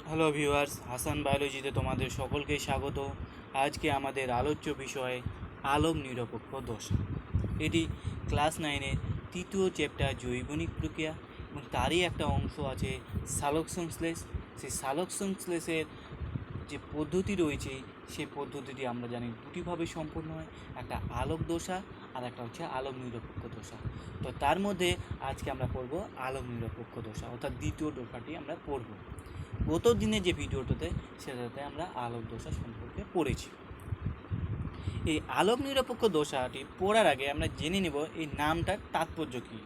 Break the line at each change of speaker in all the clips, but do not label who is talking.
Hello viewers, Hasan বায়োলজিতে তোমাদের সকলকে স্বাগত। আজকে আমাদের আলোচ্য বিষয় আলোক নিরপেক্ষ দশা। এটি ক্লাস 9-এর তৃতীয় চ্যাপ্টার জৈবনিক প্রক্রিয়া এবং তারই একটা অংশ আছে সালোক সংশ্লেষ। সেই সালোক সংশ্লেষের যে পদ্ধতি রয়েছে সেই পদ্ধতিটি আমরা জানি দুটিভাবে সম্পন্ন হয়, একটা আলোক দশা আর একটা হচ্ছে আলোক নিরপেক্ষ দশা। তো তার মধ্যে আজকে আমরা পড়ব আলোক নিরপেক্ষ দশা, অর্থাৎ দ্বিতীয় দশাটি আমরা পড়ব। গত দিনে যে ভিডিওটাতে সেটাতে আমরা আলোক দশা সম্পর্কে পড়েছি। এই আলোক নিরপেক্ষ দশাটি পড়ার আগে আমরা জেনে নেব এই নামটার তাৎপর্য কী।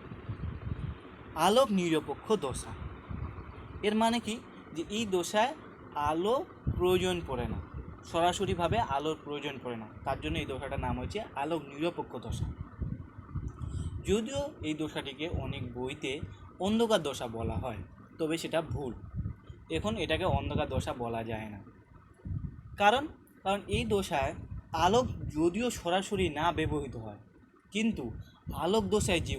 আলোক নিরপেক্ষ দশা এর মানে কি, যে এই দশায় আলো প্রয়োজন পড়ে না, সরাসরিভাবে আলোর প্রয়োজন পড়ে না, তার জন্য এই দশাটার নাম হচ্ছে আলোক নিরপেক্ষ দশা। যদিও এই দশাটিকে অনেক বইতে অন্ধকার দশা বলা হয়, তবে সেটা ভুল। এখন এটাকে অন্ধকার দশা বলা যায় না, কারণ এই দশায় আলোক যদিও সরাসরি না ব্যবহৃত হয়, কিন্তু আলোক দশায় যে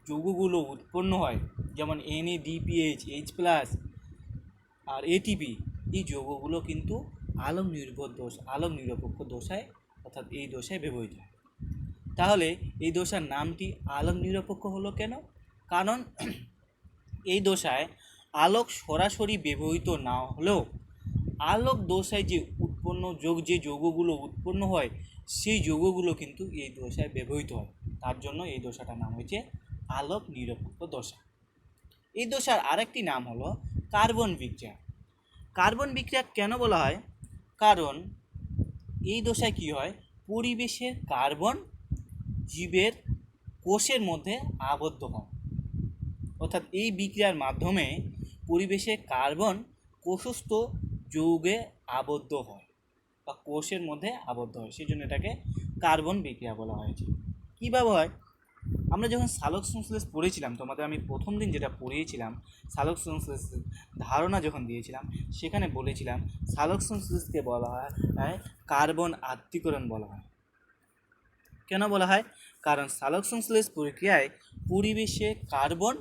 যৌগগুলো উৎপন্ন হয়, যেমন NADPH, H+ আর ATP, এই যৌগগুলো কিন্তু আলোক নিরপেক্ষ দশায় অর্থাৎ এই দশায় ব্যবহৃত হয়। তাহলে এই দশার নামটি আলোক নিরপেক্ষ হলো কেন? কারণ এই দশায় আলোক সরাসরি ব্যবহৃত না হলেও আলোক দশায় যে যৌগগুলো উৎপন্ন হয় সেই যৌগগুলো কিন্তু এই দশায় ব্যবহৃত হয়, তার জন্য এই দশাটার নাম হয়েছে আলোক নিরপেক্ষ দশা। এই দশার আরেকটি নাম হলো কার্বন বিক্রিয়া। কার্বন বিক্রিয়া কেন বলা হয়? কারণ এই দশায় কি হয়, পরিবেশের কার্বন জীবের কোষের মধ্যে আবদ্ধ হয়, অর্থাৎ এই বিক্রিয়ার মাধ্যমে পরিবেশের কার্বন কোষস্থ যৌগে আবদ্ধ হয় বা কোষের মধ্যে আবদ্ধ হয়, সেই জন্য এটাকে কার্বন বিক্রিয়া বলা হয়েছে। কীভাবে হয়? আমরা যখন সালোক সংশ্লেষ পড়েছিলাম, তোমাদের আমি প্রথম দিন যেটা পড়িয়েছিলাম, সালোক সংশ্লেষের ধারণা যখন দিয়েছিলাম, সেখানে বলেছিলাম সালোক সংশ্লেষকে বলা হয় কার্বন আত্তীকরণ বলা হয়। কেন বলা হয়? কারণ সালোক সংশ্লেষ প্রক্রিয়ায় পরিবেশে কার্বন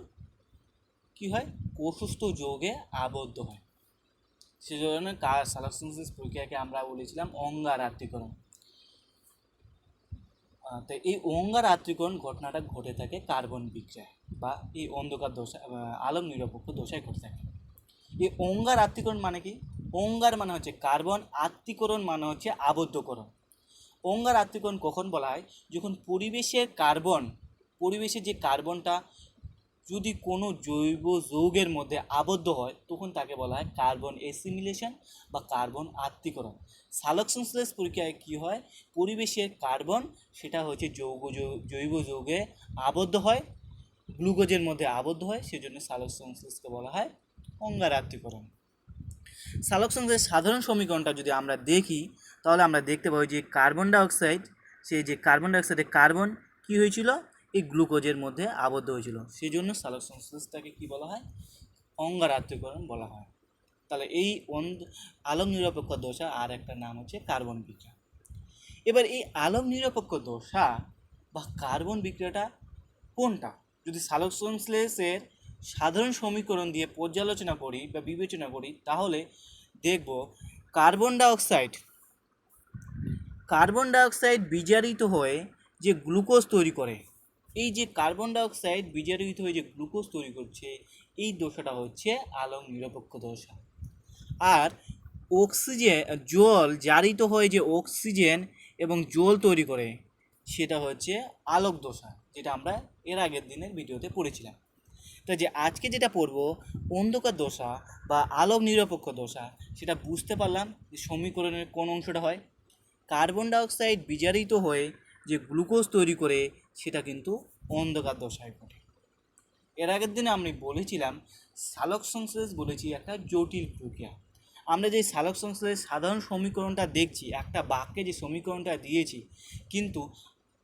কি হয়, কোষস্থ যৌগে আবদ্ধ হয়, সেজন্য সালোক সংশ্লেষ প্রক্রিয়াকে আমরা বলেছিলাম অঙ্গার আত্তীকরণ। তো এই অঙ্গার আত্তীকরণ ঘটনাটা ঘটে থাকে কার্বন বিক্রিয়ায় বা এই অন্ধকার দশা আলোক নিরপেক্ষ দশায় ঘটে থাকে। এই অঙ্গার আত্তীকরণ মানে কি? অঙ্গার মানে হচ্ছে কার্বন, আত্তীকরণ মানে হচ্ছে আবদ্ধকরণ। অঙ্গার আত্তীকরণ কখন বলা হয়? যখন পরিবেশের যে কার্বনটা যদি কোনো জৈব যৌগের মধ্যে আবদ্ধ হয়, তখন তাকে বলা হয় কার্বন অ্যাসিমিলেশন বা কার্বন আত্তীকরণ। সালোক সংশ্লেষ প্রক্রিয়ায় কী হয়, পরিবেশের কার্বন সেটা হচ্ছে জৈব যৌগে আবদ্ধ হয়, গ্লুকোজের মধ্যে আবদ্ধ হয়, সেজন্য সালোক সংশ্লেষকে বলা হয় অঙ্গার আত্তীকরণ। সালোক সংশ্লেষের সাধারণ সমীকরণটা যদি আমরা দেখি, তাহলে আমরা দেখতে পাই যে কার্বন ডাইঅক্সাইডের কার্বন কী হয়েছিল, এই গ্লুকোজের মধ্যে আবদ্ধ হয়েছিল, সেই জন্য সালোক সংশ্লেষটাকে কী বলা হয়, অঙ্গার আত্তীকরণ বলা হয়। তাহলে এই আলোক নিরপেক্ষ দশা আর একটা নাম হচ্ছে কার্বন বিক্রিয়া। এবার এই আলোক নিরপেক্ষ দশা বা কার্বন বিক্রিয়াটা কোনটা? যদি সালোক সংশ্লেষের সাধারণ সমীকরণ দিয়ে পর্যালোচনা করি বা বিবেচনা করি, তাহলে দেখব কার্বন ডাইঅক্সাইড বিজারিত হয়ে যে গ্লুকোজ তৈরি করে, এই যে কার্বন ডাইঅক্সাইড বিজারিত হয়ে যে গ্লুকোজ তৈরি করছে, এই দশাটা হচ্ছে আলোক নিরপেক্ষ দশা। আর জল জারিত হয়ে যে অক্সিজেন এবং জল তৈরি করে, সেটা হচ্ছে আলোক দশা, যেটা আমরা এর আগের দিনের ভিডিওতে পড়েছিলাম। তো যে আজকে যেটা পড়ব অন্ধকার দশা বা আলোক নিরপেক্ষ দশা, সেটা বুঝতে পারলাম যে সমীকরণের কোন অংশটা হয়। কার্বন ডাইঅক্সাইড বিজারিত হয়ে যে গ্লুকোজ তৈরি করে, সেটা কিন্তু অন্ধকার দশায় ঘটে। এর আগের দিনে আমি বলেছিলাম সালোক সংশ্লেষ বলেছি একটা জটিল প্রক্রিয়া। আমরা যে সালোক সংশ্লেষের সাধারণ সমীকরণটা দেখছি, একটা বাক্যে যে সমীকরণটা দিয়েছি, কিন্তু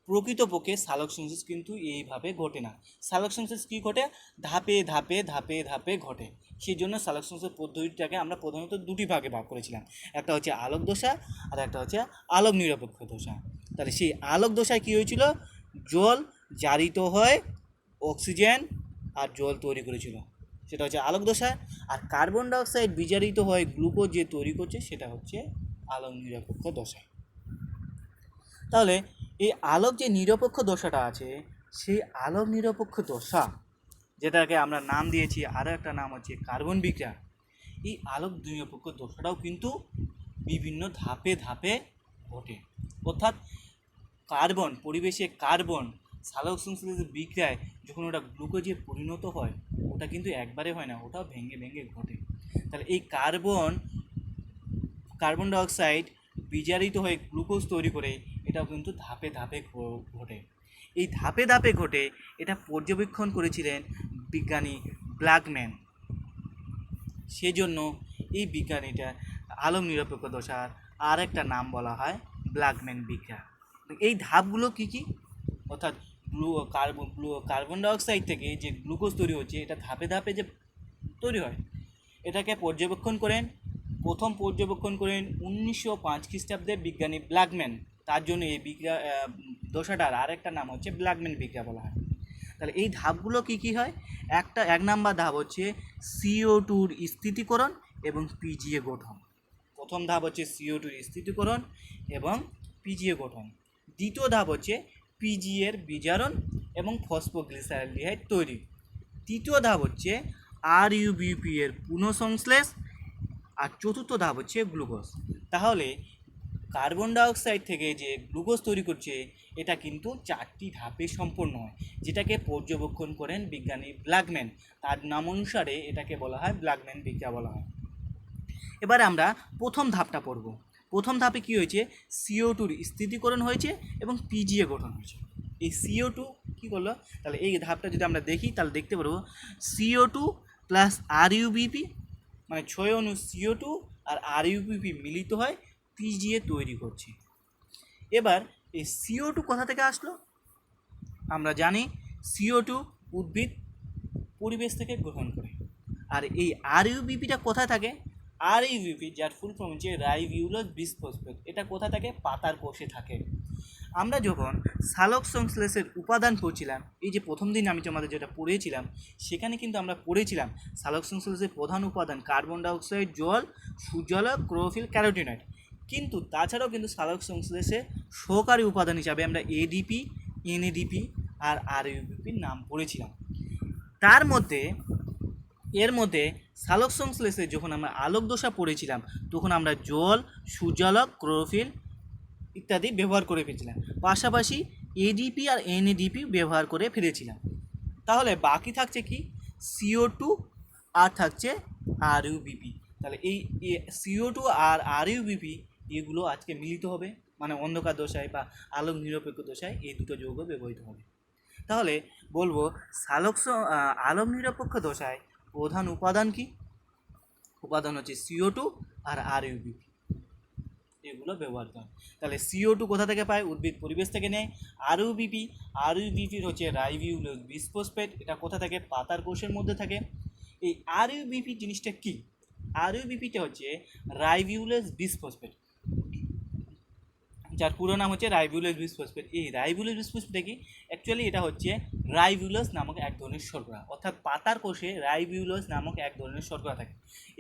প্রকৃতপক্ষে সালোক সংশ্লেষ কিন্তু এইভাবে ঘটে না। সালোক সংশ্লেষ কী ঘটে? ধাপে ধাপে ধাপে ধাপে ঘটে। সেই জন্য সালোক সংশ্লেষ পদ্ধতিটাকে আমরা প্রধানত দুটি ভাগে ভাগ করেছিলাম, একটা হচ্ছে আলোক দশা আর একটা হচ্ছে আলোক নিরপেক্ষ দশা। তাহলে সেই আলোক দশায় কী হয়েছিল, জল জারিত হয় অক্সিজেন আর জল তৈরি করেছিল, সেটা হচ্ছে আলোক দশা। আর কার্বন ডাইঅক্সাইড বিজারিত হয়ে গ্লুকোজ যে তৈরি করছে সেটা হচ্ছে আলোক নিরপেক্ষ দশা। তাহলে এই আলোক যে নিরপেক্ষ দশাটা আছে, সেই আলোক নিরপেক্ষ দশা, যেটাকে আমরা নাম দিয়েছি আরও একটা নাম হচ্ছে কার্বন বিক্রিয়া, এই আলোক নিরপেক্ষ দশাটাও কিন্তু বিভিন্ন ধাপে ধাপে ঘটে। অর্থাৎ কার্বন, পরিবেশে কার্বন সালোক সংশ্লেষের বিক্রিয়ায় যখন ওটা গ্লুকোজে পরিণত হয়, ওটা কিন্তু একবারে হয় না, ওটাও ভেঙে ভেঙে ঘটে। তাহলে এই কার্বন ডাইঅক্সাইড বিজারিত হয়ে গ্লুকোজ তৈরি করে, এটাও কিন্তু ধাপে ধাপে ঘটে। এই ধাপে ধাপে ঘটে, এটা পর্যবেক্ষণ করেছিলেন বিজ্ঞানী ব্ল্যাকম্যান। সেজন্য এই বিজ্ঞানীটা আলোক নিরপেক্ষ দশার আর একটা নাম বলা হয় ব্ল্যাকম্যান বিক্রিয়া। এই ধাপগুলো কি কি? অর্থাৎ কার্বন ডাইঅক্সাইড থেকে যে গ্লুকোজ তৈরি হচ্ছে, এটা ধাপে ধাপে যে তৈরি হয়, এটাকে প্রথম পর্যবেক্ষণ করেন 1905 খ্রিস্টাব্দে বিজ্ঞানী ব্ল্যাকম্যান। তার জন্য এই বিক্রিয়া দশাটার আর একটা নাম হচ্ছে ব্ল্যাকম্যান বিক্রিয়া বলা হয়। তাহলে এই ধাপগুলো কি কি হয়? এক নাম্বার ধাপ হচ্ছে CO2-র স্থিতিকরণ এবং পিজিএ গঠন। প্রথম ধাপ হচ্ছে CO2-র স্থিতিকরণ এবং পিজিএ গঠন। দ্বিতীয় ধাপ হচ্ছে পিজিএর বিজারণ এবং ফসফোগ্লিসাইলডিহাইড তৈরি। তৃতীয় ধাপ হচ্ছে RUBP এর পুনঃসংশ্লেষ। আর চতুর্থ ধাপ হচ্ছে গ্লুকোজ। তাহলে কার্বন ডাইঅক্সাইড থেকে যে গ্লুকোজ তৈরি করছে, এটা কিন্তু 4টি ধাপে সম্পন্ন হয়, যেটাকে পর্যবেক্ষণ করেন বিজ্ঞানী ব্ল্যাকম্যান। তার নাম অনুসারে এটাকে বলা হয় ব্ল্যাকম্যান বিক্রিয়া বলা হয়। এবারে আমরা প্রথম ধাপটা পড়ব। প্রথম ধাপে কি হয়েছে? CO2-র স্থিতিকরণ হয়েছে এবং পিজিএ গঠন হয়েছে। এই CO2 কী করলো? তাহলে এই ধাপটা যদি আমরা দেখি, তাহলে দেখতে পারবো CO2 প্লাস RUBP, মানে 6 অণু CO2 আর RUBP মিলিত হয় পিজিএ তৈরি করছে। এবার এই CO2 কোথা থেকে আসলো? আমরা জানি CO2 উদ্ভিদ পরিবেশ থেকে গ্রহণ করে। আর এই RUBPটা কোথায় থাকে? RUBP, যার ফুল ফর্ম হচ্ছে রাইবিউলোজ বিসফসফেট, এটা কোথায় থাকে? পাতার কোষে থাকে। আমরা যখন সালোক সংশ্লেষের উপাদান পড়ছিলাম, এই যে প্রথম দিন আমি তোমাদের যেটা পড়েছিলাম, সেখানে কিন্তু আমরা পড়েছিলাম সালোক সংশ্লেষের প্রধান উপাদান কার্বন ডাইঅক্সাইড, জল, সূর্যালোক, ক্লোরোফিল, ক্যারোটিনয়েড। কিন্তু তাছাড়াও কিন্তু সালোক সংশ্লেষে সহকারী উপাদান হিসাবে আমরা ADP, NADP আর RUBPর নাম পড়েছিলাম। এর মধ্যে সালোক সংশ্লেষে যখন আমরা আলোক দশা পড়েছিলাম, তখন আমরা জল, সূর্যালোক, ক্লোরোফিল ইত্যাদি ব্যবহার করে ফেলেছিলাম, পাশাপাশি ADP আর NADP ব্যবহার করে ফেলেছিলাম। তাহলে বাকি থাকছে কি? CO2 আর থাকছে RUBP। তাহলে এই CO2 আর RUBP এগুলো আজকে মিলিত হবে, মানে অন্ধকার দশায় বা আলোক নিরপেক্ষ দশায় এই দুটো যৌগ ব্যবহৃত হবে। তাহলে বলবো আলোক নিরপেক্ষ দশায় প্রধান উপাদান কি? উপাদান হচ্ছে CO2 আর RUBP, এগুলো ব্যবহৃত হয়। তাহলে CO2 কোথা থেকে পায়? উদ্ভিদ পরিবেশ থেকে নেয়। RUBPর হচ্ছে রাইবিউলোজ বিসফসফেট, এটা কোথা থেকে? পাতার কোষের মধ্যে থাকে। এই RUBP জিনিসটা কি? RUBPটা হচ্ছে রাইবিউলোজ বিসফসফেট, যার পুরো নাম হচ্ছে রাইবিউলোজ বিসফসফেট। এই রাইবিউলোজ বিসফসফেট কি? অ্যাকচুয়ালি এটা হচ্ছে রাইবিউলোজ নামক এক ধরনের শর্করা, অর্থাৎ পাতার কোষে রাইবিউলোজ নামক এক ধরনের শর্করা থাকে।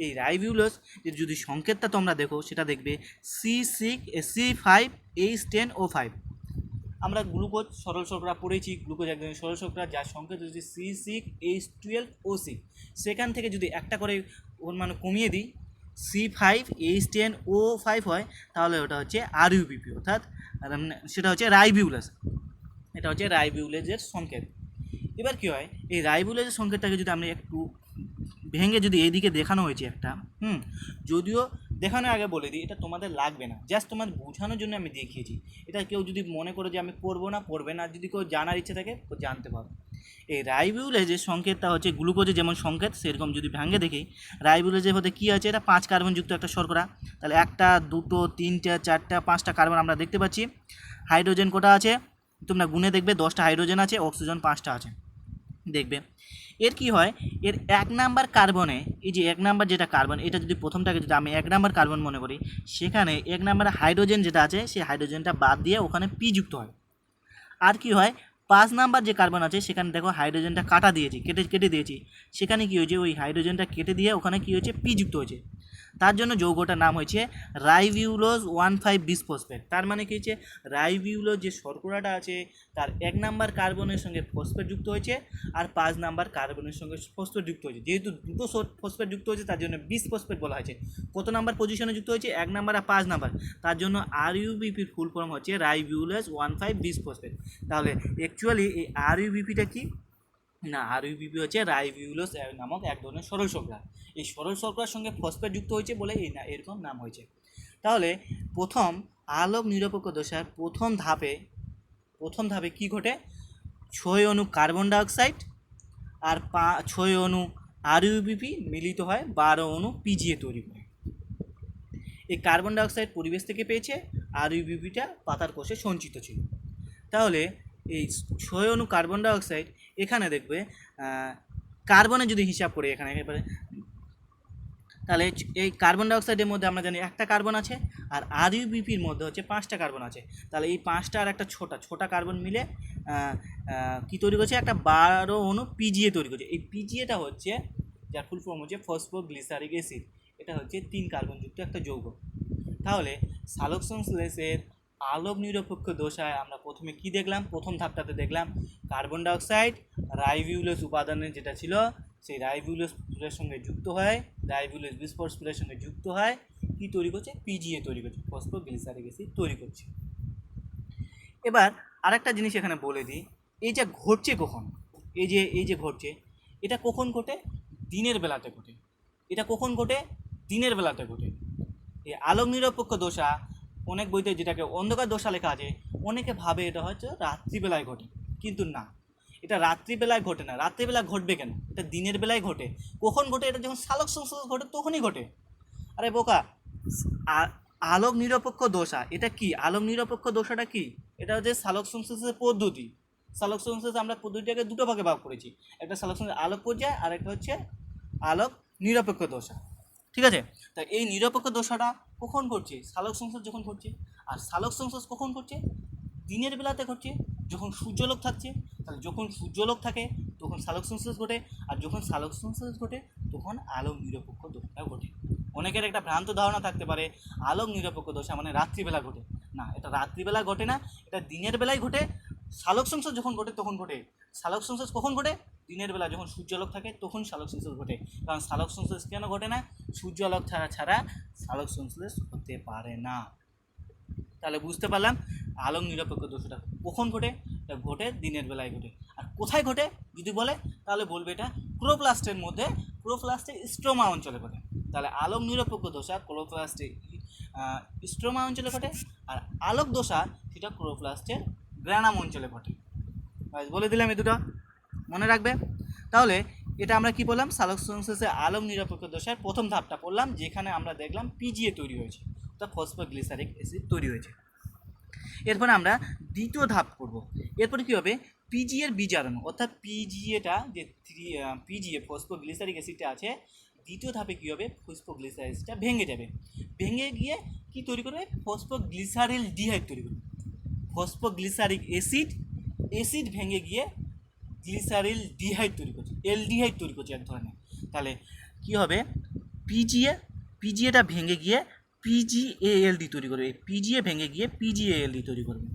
এই রাইবিউলোজ যদি সংকেতটা তোমরা দেখো, সেটা দেখবে C5H10O5। আমরা গ্লুকোজ সরল শর্করা পড়েছি, গ্লুকোজ এক ধরনের সরল শর্করা যার সংকেত হচ্ছে C6H12O6। সেখান থেকে যদি একটা করে ওর মানে কমিয়ে দিই, C5H10O5 হয়, তাহলে ওটা হচ্ছে RUBP, অর্থাৎ সেটা হচ্ছে রাইবিউলোজ। এটা হচ্ছে রাইবিউলোজের সংকেত। এবার কী হয়? এই রাইবিউলোজের সংকেতটাকে যদি আমরা একটু ভেঙে যদি এইদিকে দেখানো হয়েছে একটা, যদিও দেখানোর আগে বলে দিই, এটা তোমাদের লাগবে না, জাস্ট তোমাদের বোঝানোর জন্য আমি দেখিয়েছি। এটা কেউ যদি মনে করো যে আমি পড়বে না, যদি কেউ জানার ইচ্ছে থাকে জানতে পারো। এই রাইবিউলোজের সংকেতটা হচ্ছে গ্লুকোজের যেমন সংকেত, সেরকম যদি ভাঙে দেখি, রাইবিউলোজের মধ্যে কী আছে? এটা 5 কার্বনযুক্ত একটা শর্করা। তাহলে 1, 2, 3, 4, 5টা কার্বন আমরা দেখতে পাচ্ছি। হাইড্রোজেন কটা আছে? তোমরা গুনে দেখবে 10টা হাইড্রোজেন আছে, অক্সিজেন 5টা আছে দেখবে। এর কি হয়? এর 1 নাম্বার কার্বনে, এই যে 1 নাম্বার যেটা কার্বন, এটা যদি প্রথমটাকে যদি আমি 1 নাম্বার কার্বন মনে করি, সেখানে 1 নাম্বার হাইড্রোজেন যেটা আছে, সেই হাইড্রোজেনটা বাদ দিয়ে ওখানে P যুক্ত হয়। আর কি হয়?
5 নাম্বার যে কার্বন আছে সেখানে দেখো হাইড্রোজেনটা কাটা দিয়েছি, কেটে দিয়েছি। সেখানে কী হয়েছে, ওই হাইড্রোজেনটা কেটে দিয়ে ওখানে কী হয়েছে, পি যুক্ত হয়েছে। তার জন্য যৌগটার নাম হয়েছে রাইবিউলোজ 1,5 বিসফসফেট। তার মানে কী হচ্ছে, রাইবিউলোজ যে শর্করাটা আছে তার 1 নাম্বার কার্বনের সঙ্গে ফসফেট যুক্ত হয়েছে আর 5 নাম্বার কার্বনের সঙ্গে ফসফেট যুক্ত হয়েছে। যেহেতু দুটো ফসফেট যুক্ত হয়েছে তার জন্য বিসফসফেট বলা হয়েছে। কত নাম্বার পজিশনে যুক্ত হয়েছে, 1 নাম্বার আর 5 নাম্বার। তার জন্য RUBPর ফুল ফর্ম হচ্ছে রাইবিউলোজ 1,5 বিসফসফেট। তাহলে অ্যাকচুয়ালি এই RUBPটা কি না, RUBP হচ্ছে রাইবিউলোজ নামক এক ধরনের সরল শর্করা। এই সরল শর্করার সঙ্গে ফসফেট যুক্ত হয়েছে বলে এই না এরকম নাম হয়েছে। তাহলে প্রথম আলোক নিরপেক্ষ দশার প্রথম ধাপে কি ঘটে, 6 অণু কার্বন ডাইঅক্সাইড আর 6 অণু RUBP মিলিত হয় 12 অণু PGA তৈরি করে। এই কার্বন ডাইঅক্সাইড পরিবেশ থেকে পেয়েছে, RUBPটা পাতার কোষে সঞ্চিত ছিল। তাহলে এই 6 অণু কার্বন ডাইঅক্সাইড, এখানে দেখবে কার্বনের যদি হিসাব করি এখানে এবারে, তাহলে এই কার্বন ডাইঅক্সাইডের মধ্যে আমরা জানি একটা কার্বন আছে আর RUBPর মধ্যে হচ্ছে 5টা কার্বন আছে। তাহলে এই 5টা আর একটা ছোটা কার্বন মিলে কি তৈরি করছে, একটা 12 অণু PGA তৈরি করছে। এই PGAটা হচ্ছে, যার ফুল ফর্ম হচ্ছে ফসফোগ্লিসারিক অ্যাসিড। এটা হচ্ছে 3 কার্বনযুক্ত একটা যৌগ। তাহলে সালোক সংশ্লেষের আলোক নিরপেক্ষ দশায় আমরা প্রথমে কি দেখলাম, প্রথম ধাপটাতে দেখলাম কার্বন ডাইঅক্সাইড রাইবিউলোজ উপাদানের যেটা ছিল সেই রাইবিউলোজের সঙ্গে যুক্ত হয়, রাইবিউলোজ বিসফসফেটের সঙ্গে যুক্ত হয়, কি তৈরি করছে, PGA তৈরি করছে, ফসফোগ্লিসারিক অ্যাসিড তৈরি করছে। এবার আরেকটা জিনিস এখানে বলে দিই, এই যে ঘটছে কখন, এই যে ঘটছে, এটা কখন ঘটে, দিনের বেলাতে ঘটে। এটা কখন ঘটে, দিনের বেলাতে ঘটে। এই আলোক নিরপেক্ষ দশা অনেক বইতে যেটাকে অন্ধকার দশা লেখা আছে, অনেকে ভাবে এটা হয়তো রাত্রিবেলায় ঘটে, কিন্তু না, এটা রাত্রিবেলায় ঘটে না। রাত্রিবেলা ঘটবে কেন, এটা দিনের বেলায় ঘটে। কখন ঘটে, এটা যখন সালোক সংশ্লেষ ঘটে তখনই ঘটে। আরে বোকা, আলোক নিরপেক্ষ দশা এটা কি, আলোক নিরপেক্ষ দশাটা কি, এটা হচ্ছে সালোক সংশ্লেষের পদ্ধতি। সালোক সংশ্লেষ আমরা পদ্ধতিটাকে দুটো ভাগে ভাগ করেছি, একটা সালোক সংশ্লেষ আলোক পর্যায় আর একটা হচ্ছে আলোক নিরপেক্ষ দশা। ঠিক আছে, তা এই নিরপেক্ষ দশাটা কখন ঘটছে, সালোক সংশ্লেষ যখন ঘটছে। আর সালোক সংশ্লেষ কখন ঘটছে, দিনের বেলাতে ঘটছে, যখন সূর্যালোক থাকছে। তাহলে যখন সূর্যালোক থাকে তখন সালোক সংশ্লেষ ঘটে, আর যখন সালোক সংশ্লেষ ঘটে তখন আলোক নিরপেক্ষ দশা ঘটে। অনেকের একটা ভ্রান্ত ধারণা থাকতে পারে আলোক নিরপেক্ষ দশা মানে রাত্রিবেলা ঘটে। না, এটা রাত্রিবেলা ঘটে না, এটা দিনের বেলায় ঘটে। সালোক সংশ্লেষ যখন ঘটে তখন ঘটে। সালোক সংশ্লেষ কখন ঘটে, দিনের বেলা যখন সূর্যালোক থাকে তখন সালোক সংশ্লেষ ঘটে। কারণ সালোক সংশ্লেষ কেন ঘটে না, সূর্যালোক ছাড়া সালোক সংশ্লেষ হতে পারে না। তাহলে বুঝতে পারলাম আলোক নিরপেক্ষ দশাটা কখন ঘটে, এটা ঘটে দিনের বেলায় ঘটে। আর কোথায় ঘটে যদি বলে তাহলে বলবে এটা ক্লোরোপ্লাস্টের মধ্যে, ক্লোরোপ্লাস্টের স্ট্রোমা অঞ্চলে ঘটে। তাহলে আলোক নিরপেক্ষ দশা ক্লোরোপ্লাস্টের স্ট্রোমা অঞ্চলে ঘটে, আর আলোক দশা সেটা ক্লোরোপ্লাস্টের গ্রানাম অঞ্চলে ঘটে। বলে দিলাম এই দুটো মনে রাখবে। তাহলে এটা আমরা কি বললাম, সালোক সংশ্লেষে আলোক নিরপেক্ষ দশার প্রথম ধাপটা পড়লাম, যেখানে আমরা দেখলাম PGA তৈরি হয়েছে, অর্থাৎ ফসফোগ্লিসারিক অ্যাসিড তৈরি হয়েছে। এরপরে আমরা দ্বিতীয় ধাপ করব। এরপরে কী হবে, PGA এর বিজারণ, অর্থাৎ PGAটা যে PGA ফসফোগ্লিসারিক অ্যাসিডটা আছে, দ্বিতীয় ধাপে কী হবে, ফসফোগ্লিসারিক অ্যাসিডটা ভেঙে যাবে। ভেঙে গিয়ে কি তৈরি করবে, ফসফোগ্লিসারিল ডিহাইড তৈরি করবে। ফসফোগ্লিসারিক অ্যাসিড ভেঙে গিয়ে গ্লিসারিল ডিহাইড তৈরি করছে, অ্যালডিহাইড তৈরি করছে এক ধরনের। তাহলে কি হবে, পিজিএটা ভেঙে গিয়ে PGALD তৈরি করবে, PGA ভেঙে গিয়ে PGALD তৈরি করবে।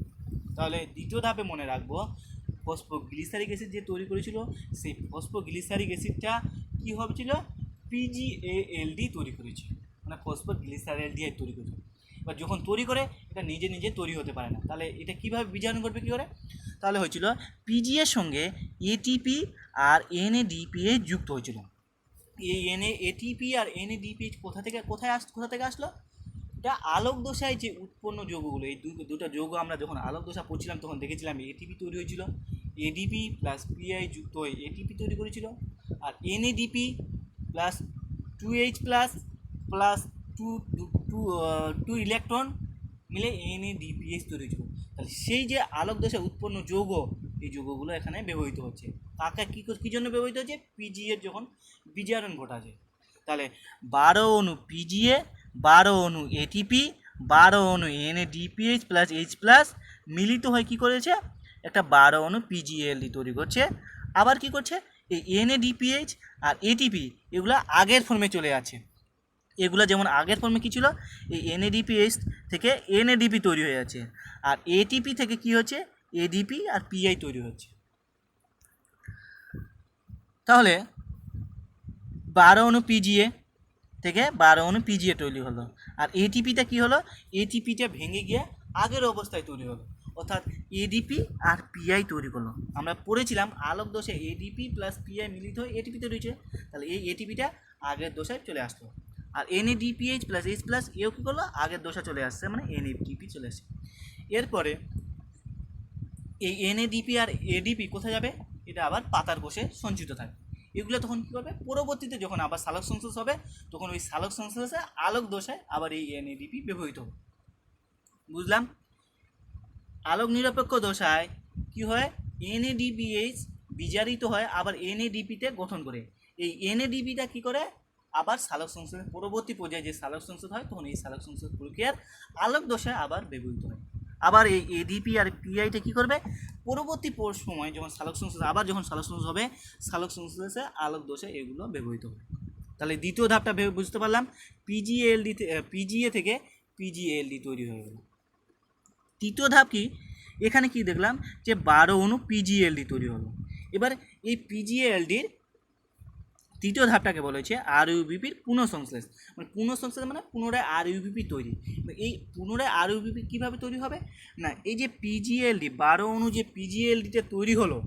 তাহলে দ্বিতীয় ধাপে মনে রাখবো, ফসফোগ্লিসারিক অ্যাসিড যে তৈরি করেছিল সেই ফসফোগ্লিসারিক অ্যাসিডটা কী হয়েছিল, PGALD তৈরি করেছে, মানে ফসফোগ্লিসারিলডিহাইড তৈরি করেছে। এবার যখন তৈরি করে এটা নিজে তৈরি হতে পারে না, তাহলে এটা কীভাবে বিজারণ করবে, কী করে, তাহলে হয়েছিল PGA এর সঙ্গে ATP আর NADPH যুক্ত হয়েছিল। এই ATP আর NADPH কোথা থেকে আসলো, এটা আলোক দশায় যে উৎপন্ন যৌগগুলো, এই দুটো যৌগ আমরা যখন আলোক দশা পড়ছিলাম তখন দেখেছিলাম ATP তৈরি হয়েছিল, ADP প্লাস PI যুক্ত হয়ে ATP তৈরি করেছিল, আর NADP plus 2H plus 2 electron মিলে NADPH তৈরি হয়েছিল। তাহলে সেই যে আলোক দশায় উৎপন্ন যৌগ, এই যৌগগুলো এখানে ব্যবহৃত হচ্ছে। কাকে কী জন্য ব্যবহৃত হচ্ছে, PGA যখন বিজারণ ঘটাছে। তাহলে 12 অণু PGA, 12 অণু ATP, 12 অণু NADPH প্লাস H প্লাস মিলিত হয়ে কী করেছে, একটা 12 অণু পিজিএলডি তৈরি করছে। আবার কি করছে, এই এনএডিপিএইচ আর এটিপি এগুলো আগের ফর্মে চলে যাচ্ছে। এগুলো যেমন আগের ফর্মে কী ছিল, এই এনএডিপিএইচ থেকে এনএডিপি তৈরি হয়ে যাচ্ছে, আর এটিপি থেকে কি হচ্ছে, এডিপি আর পিআই তৈরি হচ্ছে। তাহলে 12 অণু পিজিএ থেকে 12 অণু পিজিএ তৈরি হলো, আর এটিপিটা কি হলো, এটিপিটা ভেঙে গিয়ে আগের অবস্থায় তৈরি হলো, অর্থাৎ এডিপি আর পিআই তৈরি করলো। আমরা পড়েছিলাম আলোক দশে এডিপি প্লাস পিআই মিলিত হয়ে এটিপি তৈরি হয়েছে, তাহলে এই এটিপিটা আগের দশায় চলে আসলো। আর এনএডিপিএইচ প্লাস এইচ প্লাস এও কী করলো, আগের দশা চলে আসছে, মানে এনএডিপি চলে আসছে। এরপরে এই এনএডিপি আর এডিপি কোথায় যাবে, এটা আবার পাতার কোষে সঞ্চিত থাকবে। এগুলো তখন কী করবে, পরবর্তীতে যখন আবার সালোক সংশ্লেষ হবে তখন ওই সালোক সংশ্লেষে আলোক দশায় আবার এই এনএডিপি ব্যবহৃত হবে। বুঝলাম। আলোক নিরপেক্ষ দশায় কি হয়, এনএডিপিএইচ বিজারিত হয় আবার এনএডিপিতে গঠন করে। এই এনএডিপিটা কি করে, আবার সালোক সংশ্লেষের পরবর্তী পর্যায়ে যে সালোক সংশ্লেষ হয় তখন এই সালোক সংশ্লেষ প্রক্রিয়ার আলোক দশায় আবার ব্যবহৃত হয়। আবার এই এডিপি আর পিআইটা কী করবে, পরবর্তী সময় যখন সালোক সংশ্লেষ আবার যখন সালোক সংশ্লেষ হবে, সালোক সংশ্লেষে আলোক দশায় এগুলো ব্যবহৃত হবে। তাহলে দ্বিতীয় ধাপটা বুঝতে পারলাম, পিজিএ থেকে পিজিএলডি তৈরি হয়ে গেল। তৃতীয় ধাপ কি, এখানে কি দেখলাম যে 12 অণু পিজিএলডি তৈরি হলো। এবার এই পিজিএলডির তৃতীয় ধাপটাকে বলা হয়েছে আরইউবিপির পুনঃসংশ্লেষ। মানে পুনঃসংশ্লেষ মানে পুনরায় আরইউবিপি তৈরি। এই পুনরায় আরইউবিপি কীভাবে তৈরি হবে না, এই যে পিজিএলডি 12 অণু যে পিজিএলডিতে তৈরি হলো,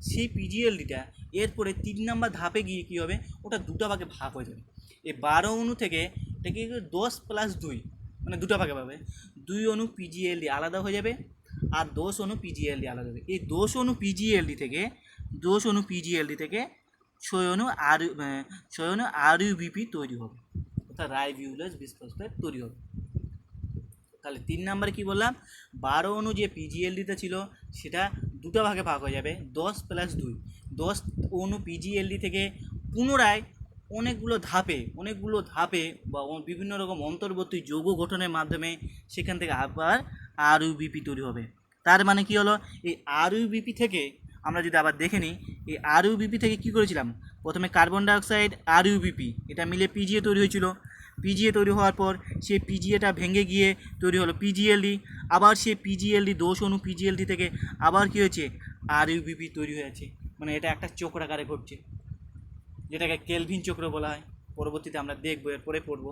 সেই পিজিএলডিটা এরপরে 3 নম্বর ধাপে গিয়ে কী হবে, ওটা দুটো ভাগে ভাগ হয়ে যাবে। এই 12 অণু থেকে এটাকে 10 + 2 মানে দুটো ভাগে পাবে, 2 অণু পিজিএলডি আলাদা হয়ে যাবে আর 10 অণু পিজিএলডি আলাদা হবে। এই 10 অণু পিজিএলডি থেকে 6 অণু আরইউবিপি তৈরি হবে, অর্থাৎ রাইভিউলেজ বিসফসফেট তৈরি হবে। তাহলে 3 নম্বরে কী বললাম, 12 অণু যে পিজিএলডিতে ছিল সেটা দুটো ভাগে ভাগ হয়ে যাবে, 10 + 2। 10 অণু পিজিএলডি থেকে পুনরায় অনেকগুলো ধাপে বা বিভিন্ন রকম অন্তর্বর্তী যৌগ গঠনের মাধ্যমে সেখান থেকে আবার আরইউবিপি তৈরি হবে। তার মানে কি হলো, এই আরইউবিপি থেকে আমরা যদি আবার দেখে নিই, এই আরইউবিপি থেকে কী করেছিলাম, প্রথমে কার্বন ডাইঅক্সাইড আরইউবিপি এটা মিলে পিজিএ তৈরি হয়েছিল। পিজিএ তৈরি হওয়ার পর সেই পিজিএটা ভেঙে গিয়ে তৈরি হলো পিজিএলডি, আবার সেই পিজিএলডি 10 অণু পিজিএলডি থেকে আবার কী হয়েছে, আরইউবিপি তৈরি হয়েছে। মানে এটা একটা চক্রাকারে ঘটছে, যেটাকে কেলভিন চক্র বলা হয়। পরবর্তীতে আমরা দেখবো, এরপরে পড়বো।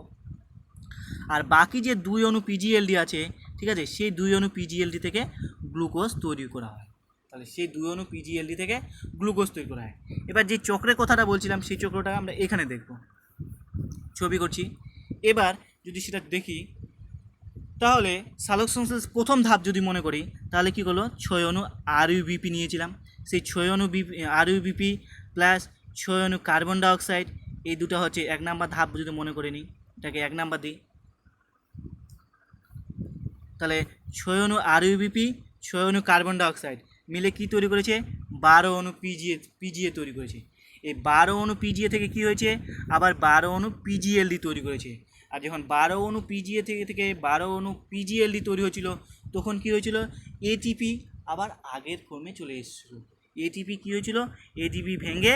আর বাকি যে 2 অণু পিজিএলডি আছে, ঠিক আছে, সেই 2 অণু পিজিএলডি থেকে গ্লুকোজ তৈরি করা হয়। তাহলে সেই 2 অণু পিজিএলডি থেকে গ্লুকোজ তৈরি করা হয়। এবার যে চক্রের কথাটা বলছিলাম সেই চক্রটা আমরা এখানে দেখব, ছবি করছি। এবার যদি সেটা দেখি, তাহলে সালোক সংশ্লেষ প্রথম ধাপ যদি মনে করি, তাহলে কী করলো, 6 অণু আরইউবিপি নিয়েছিলাম। সেই 6 অণু আরইউবিপি প্লাস 6 অণু কার্বন ডাইঅক্সাইড, এই দুটো হচ্ছে 1 নম্বর ধাপ যদি মনে করে নিই, এটাকে 1 নম্বর দিই। তাহলে 6 অণু আরইউবিপি 6 অণু কার্বন ডাইঅক্সাইড মিলে কি তৈরি করেছে, 12 অণু পিজিএ তৈরি করেছে। এই 12 অণু পিজিএ থেকে কি হয়েছে, আবার 12 অণু পিজিএলডি তৈরি করেছে। আর যখন 12 অণু পিজিএ থেকে 12 অণু পিজিএলডি তৈরি হয়েছিল, তখন কি হয়েছিল, এটিপি আবার আগের ফর্মে চলে এসেছিলো। এটিপি কী হয়েছিল, এটিপি ভেঙে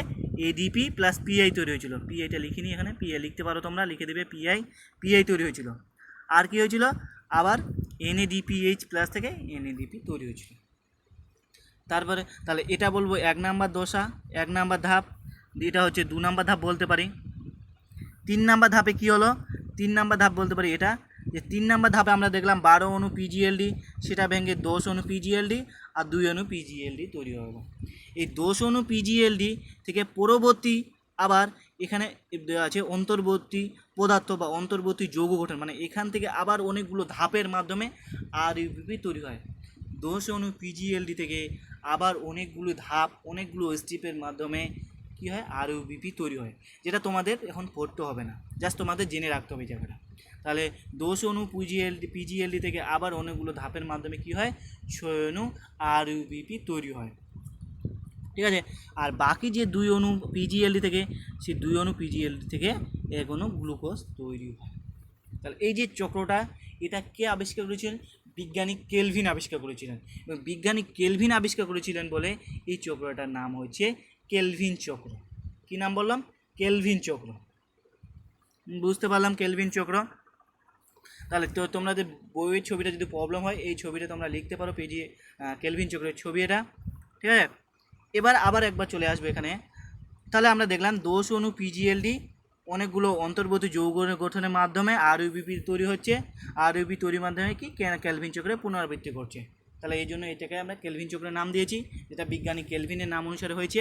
এডিপি প্লাস পিআই তৈরি হয়েছিল। পিআইটা লিখিনি এখানে, পিআই লিখতে পারো তোমরা, লিখে দেবে পিআই তৈরি হয়েছিল। আর কি হয়েছিল, আবার এনএডিপিএইচ প্লাস থেকে এনএডিপি তৈরি হয়েছিল। তারপরে তাহলে এটা বলবো 1 নম্বর দশা, 1 নম্বর ধাপ। এটা হচ্ছে 2 নম্বর ধাপ বলতে পারি। 3 নম্বর ধাপে কি হলো, 3 নম্বর ধাপ বলতে পারি এটা, যে 3 নম্বর ধাপে আমরা দেখলাম 12 অণু পিজিএলডি, সেটা ভেঙে 10 অণু পিজিএলডি আর 2 অণু পিজিএলডি তৈরি হলো। এই 10 অণু পিজিএলডি থেকে পরবর্তী আবার এখানে দেওয়া আছে অন্তর্বর্তী পদার্থ বা অন্তর্বর্তী যৌগ গঠন, মানে এখান থেকে আবার অনেকগুলো ধাপের মাধ্যমে আরইউবিপি তৈরি হয়। 10 অণু পিজিএলডি থেকে আবার অনেকগুলো ধাপ, অনেকগুলো স্টেপের মাধ্যমে কী হয়, আরইউবিপি তৈরি হয়, যেটা তোমাদের এখন পড়তে হবে না, জাস্ট তোমাদের জেনে রাখতে হবে জায়গাটা। তাহলে 10 অণু পিজিএলডি থেকে আবার অনেকগুলো ধাপের মাধ্যমে কী হয়, 6 অণু আরইউবিপি তৈরি হয়, ঠিক আছে। আর বাকি যে 2 অণু পিজিএলডি থেকে, সেই 2 অণু পিজিএলডি থেকে 1 অণু গ্লুকোজ তৈরি হয়। তাহলে এই যে চক্রটা, এটা কে আবিষ্কার করেছেন,
বিজ্ঞানী কেলভিন আবিষ্কার করেছিলেন, এবং বিজ্ঞানী কেলভিন আবিষ্কার করেছিলেন বলে এই চক্রটার নাম হচ্ছে কেলভিন চক্র। কী নাম বললাম? কেলভিন চক্র। বুঝতে পারলাম কেলভিন চক্র। তাহলে তো তোমাদের বইয়ের ছবিটা যদি প্রবলেম হয়, এই ছবিটা তোমরা লিখতে পারো, পেজে কেলভিন চক্রের ছবি এটা, ঠিক আছে। এবার আবার একবার চলে আসবে এখানে। তাহলে আমরা দেখলাম দোষ অণু পিজিএলডি অনেকগুলো অন্তর্বর্তী যৌগ গঠনের মাধ্যমে আরইউবি তৈরি হচ্ছে, আরইউবি তৈরির মাধ্যমে কি কেলভিন চক্রে পুনরাবৃত্তি করছে। তাহলে এই জন্য এটাকে আমরা কেলভিন চক্রের নাম দিয়েছি, যেটা বিজ্ঞানী কেলভিনের নাম অনুসারে হয়েছে।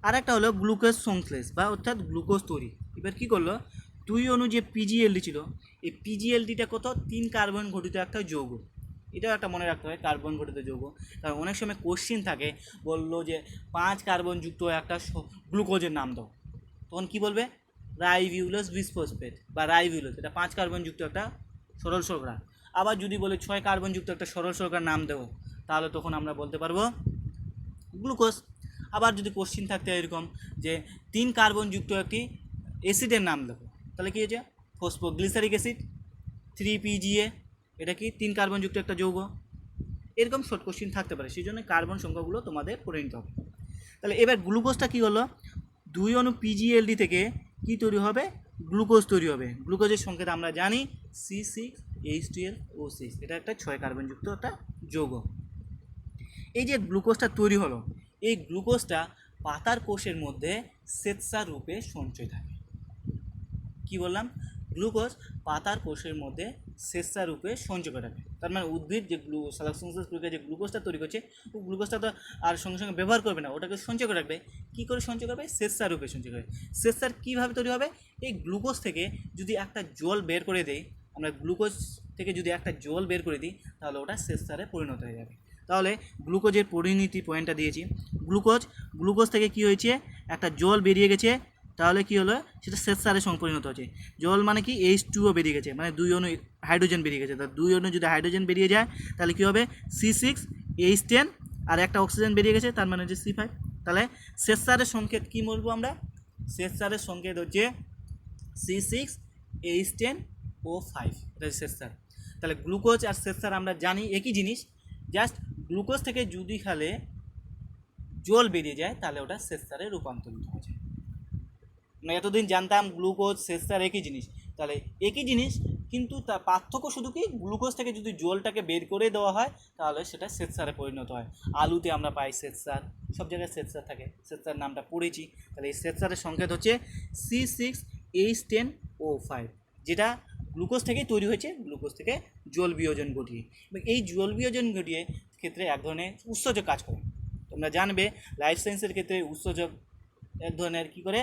আর একটা হলো গ্লুকোজ সংশ্লেষ বা অর্থাৎ গ্লুকোজ তৈরি। এবার কী করলো, দুই অণু যে পিজিএলডি ছিল, এই পিজিএলডিটা কত 3 কার্বন ঘটিত একটা যৌগ। এটাও একটা মনে রাখতে হয়, কার্বন ঘটিত যৌগ। কারণ অনেক সময় কোশ্চিন থাকে, বললো যে 5 কার্বন যুক্ত একটা গ্লুকোজের নাম দাও, তখন কি বলবে? রাইভিউলোজ বিসফসফেট বা রাইভিউলোজ, এটা 5 কার্বন যুক্ত একটা সরল শর্করা। আবার যদি বলে 6 কার্বন যুক্ত একটা সরল শর্করার নাম দেবো, তাহলে তখন আমরা বলতে পারবো গ্লুকোজ। আবার যদি কোশ্চিন থাকতে এরকম যে 3 কার্বন যুক্ত একটি অ্যাসিডের নাম দেবো, তাহলে কী হয়েছে? ফসফোগ্লিসারিক অ্যাসিড 3PGA, এটা কি 3 কার্বন যুক্ত একটা যৌগ। এরকম শর্ট কোশ্চিন থাকতে পারে, সেই জন্য কার্বন সংখ্যাগুলো তোমাদের পড়ে নিতে হবে। তাহলে এবার গ্লুকোজটা কী হলো, দুই অণু পিজিএলডি থেকে কি তৈরি হবে? গ্লুকোজ তৈরি হবে। গ্লুকোজের সংকেত আমরা জানি C6H12O6, এটা একটা 6 কার্বন যুক্ত একটা যৌগ। এই যে গ্লুকোজটা তৈরি হলো, এই গ্লুকোজটা পাতার কোষের মধ্যে স্বেচ্ছা রূপে সঞ্চয় থাকে। কি বললাম? গ্লুকোজ পাতার কোষের মধ্যে স্বেচ্ছা রূপে সঞ্চয় করে থাকে। তার মানে উদ্ভিদ যে সালোকসংশ্লেষ প্রক্রিয়া যে গ্লুকোজটা তৈরি করছে, ও গ্লুকোজটা তো আর সঙ্গে সঙ্গে ব্যবহার করবে না, ওটাকে সঞ্চয় করে রাখবে। কী করে সঞ্চয় করবে? স্বেচ্ছা রূপে সঞ্চয় করবে। স্বেচ্ছার কীভাবে তৈরি হবে? এই গ্লুকোজ থেকে যদি একটা জল বের করে দেই, আমরা গ্লুকোজ থেকে যদি একটা জল বের করে দিই, তাহলে ওটা স্বেচ্ছারে পরিণত হয়ে যাবে। তাহলে গ্লুকোজের পরিণতি পয়েন্টটা দিয়েছি। গ্লুকোজ থেকে কি হয়েছে? একটা জল বেরিয়ে গেছে, তাহলে কি হলো? সেটা স্বেচ্ছারে পরিণত হচ্ছে। জল মানে কি? H2O বেরিয়ে গেছে, মানে দুই অণু হাইড্রোজেন বেরিয়ে গেছে। তাহলে দুই অণু যদি হাইড্রোজেন বেরিয়ে যায়, তাহলে কী হবে? C6H10, আর একটা অক্সিজেন বেরিয়ে গেছে, তার মানে হচ্ছে C5। তাহলে স্বেচ্ছারের সংকেত কী বলবো আমরা? স্বেচ্ছারের সংকেত হচ্ছে C6H10O5, এটা হচ্ছে স্বেচ্ছার। তাহলে গ্লুকোজ আর স্বেচ্ছার আমরা জানি একই জিনিস, জাস্ট গ্লুকোজ থেকে যদি খালে জল বেরিয়ে যায়, তাহলে ওটা স্বেচ্ছারে রূপান্তরিত হয়ে যায়। আমরা এতদিন জানতাম গ্লুকোজ স্বেচ্ছার একই জিনিস, তাহলে একই জিনিস, কিন্তু তার পার্থক্য শুধু কি? গ্লুকোজ থেকে যদি জলটাকে বের করে দেওয়া হয়, তাহলে সেটা স্বেচ্ছারে পরিণত হয়। আলুতে আমরা পাই স্বেচ্ছার, সব জায়গায় স্বেচ্ছার থাকে, স্বেচ্ছার নামটা পড়েছি। তাহলে এই স্বেচ্ছারের সংকেত হচ্ছে C6H10O5, যেটা গ্লুকোজ থেকেই তৈরি হয়েছে, গ্লুকোজ থেকে জল বিয়োজন ঘটিয়ে। এবং এই জল বিয়োজন ঘটিয়ে ক্ষেত্রে এক ধরনের উৎসেচক কাজ করে। তোমরা জানবে লাইফ সায়েন্সের ক্ষেত্রে উৎসেচক এক ধরনের কী করে,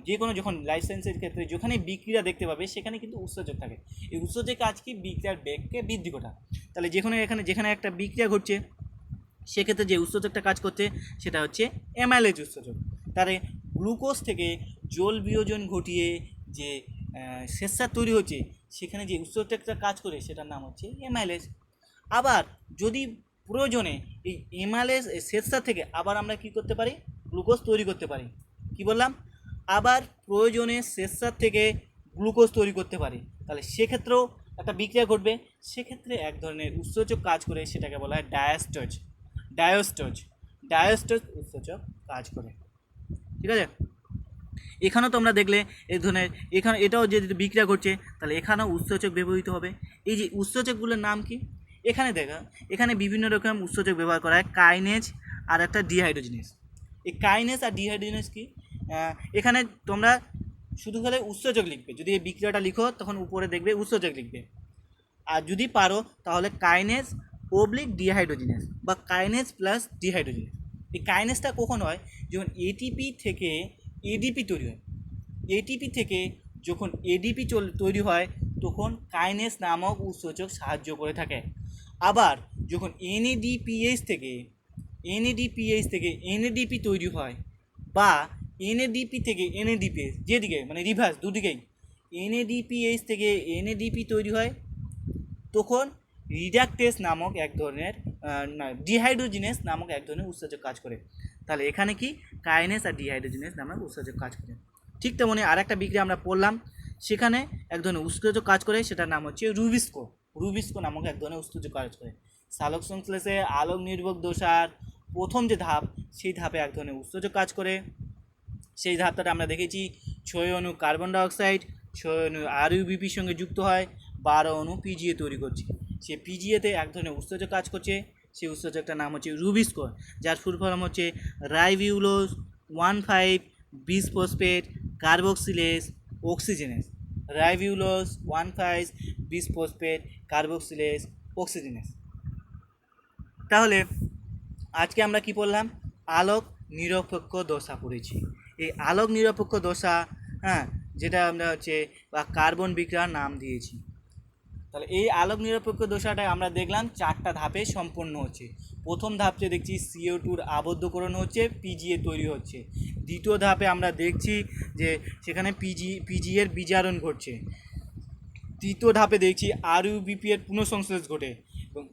যে কোনো যখন লাইফ সায়েন্সের ক্ষেত্রে যেখানে বিক্রিয়া দেখতে পাবে, সেখানে কিন্তু উৎসেচক থাকে। এই উৎসেচকের কাজ কি? বিক্রিয়ার বেগকে বৃদ্ধি করা। তাহলে যেখানে একটা বিক্রিয়া ঘটছে, সেক্ষেত্রে যে উৎসেচকটা কাজ করছে, সেটা হচ্ছে অ্যামাইলেজ উৎসেচক। তাহলে গ্লুকোজ থেকে জল বিয়োজন ঘটিয়ে যে স্বেচ্ছা তৈরি হচ্ছে, সেখানে যে উৎসেচকটা কাজ করে, সেটার নাম হচ্ছে অ্যামাইলেজ। আবার যদি প্রয়োজনে এই অ্যামাইলেজ স্বেচ্ছা থেকে আবার আমরা কি করতে পারি? গ্লুকোজ তৈরি করতে পারি। কি বললাম? আবার প্রয়োজনে স্বেচ্ছার থেকে গ্লুকোজ তৈরি করতে পারি। তাহলে সেক্ষেত্রেও একটা বিক্রিয়া ঘটবে, সেক্ষেত্রে এক ধরনের উৎসেচক কাজ করে, সেটাকে বলা হয় ডায়াস্টোজ উৎসেচক কাজ করে। ঠিক আছে? এখানেও তোমরা দেখলে এই ধরনের, এটাও যে বিক্রিয়া ঘটছে, তাহলে এখানেও উৎসেচক ব্যবহৃত হবে। এই যে উৎসেচকগুলোর নাম কি? এখানে বিভিন্ন রকম উৎসেচক ব্যবহার করা হয়, কাইনেজ আর একটা ডিহাইড্রোজিনেজ। এই কাইনেজ আর ডিহাইড্রোজিনেজ কি? এখানে তোমরা শুধু খালি উৎসেচক লিখবে, যদি এই বিক্রিয়াটা লিখো তখন উপরে দেখবে উৎসেচক লিখবে। আর যদি পারো তাহলে কাইনেজ ডিহাইড্রোজিনেজ বা কাইনেজ প্লাস ডিহাইড্রোজিনেজ। এই কাইনেজটা কখন হয়? যখন এটিপি থেকে এডিপি তৈরি হয়। এটিপি থেকে যখন এডিপি তৈরি হয়, তখন কাইনেজ নামক উৎসেচক সাহায্য করে থাকে। আবার যখন এনএডিপিএইচ থেকে এনএডিপি তৈরি হয়, বা এনএডিপি থেকে এনএডিপিএস, যেদিকে মানে রিভার্স, দুদিকেই এনএডিপিএইচ থেকে এনএডিপি তৈরি হয়, তখন রিডাকটেজ নামক এক ধরনের ডিহাইড্রোজিনেস নামক এক ধরনের উৎসেচক কাজ করে। তাহলে এখানে কি? কাইনেজ আর ডিহাইড্রোজিনেস নামক উৎসেচক কাজ করে। ঠিক তেমনি আরেকটা বিক্রিয়া আমরা পড়লাম, সেখানে এক ধরনের উৎসেচক কাজ করে, সেটার নাম হচ্ছে রুবিস্কো। রুবিস্কো নামক এক ধরনের উৎসেচক কাজ করে। সালোক সংশ্লেষে আলোক নির্ভর দশার প্রথম যে ধাপ, সেই ধাপে এক ধরনের উৎসেচক কাজ করে। সেই ধাপটা আমরা দেখেছি, 6 অণু কার্বন ডাইঅক্সাইড 6 অণু আরইউবিপির সঙ্গে যুক্ত হয়, 12 অণু পিজিএ তৈরি করছে। সে পিজিএতে এক ধরনের উৎসেচক কাজ করছে, সেই উৎসেচকটার নাম হচ্ছে রুবিস্কো, যার ফুল ফর্ম হচ্ছে ribulose 1,5 bisphosphate carboxylase oxygenase. Ribulose 1,5 bisphosphate carboxylase oxygenase. তাহলে আজকে আমরা কি পড়লাম? আলোক নিরপেক্ষ দশা পড়েছি। এই আলোক নিরপেক্ষ দশা, যেটা আমরা হচ্ছে বা কার্বন বিক্রিয়ার নাম দিয়েছি। তাহলে এই আলোক নিরপেক্ষ দশাটা আমরা দেখলাম 4টা ধাপে সম্পন্ন হচ্ছে। প্রথম ধাপে দেখছি CO2 আবদ্ধকরণ হচ্ছে, পিজিএ তৈরি হচ্ছে। দ্বিতীয় ধাপে আমরা দেখছি যে সেখানে পিজিএর বিজারণ ঘটছে। তৃতীয় ধাপে দেখছি আরইউবিপি এর পুনঃসংশ্লেষ ঘটে, এবং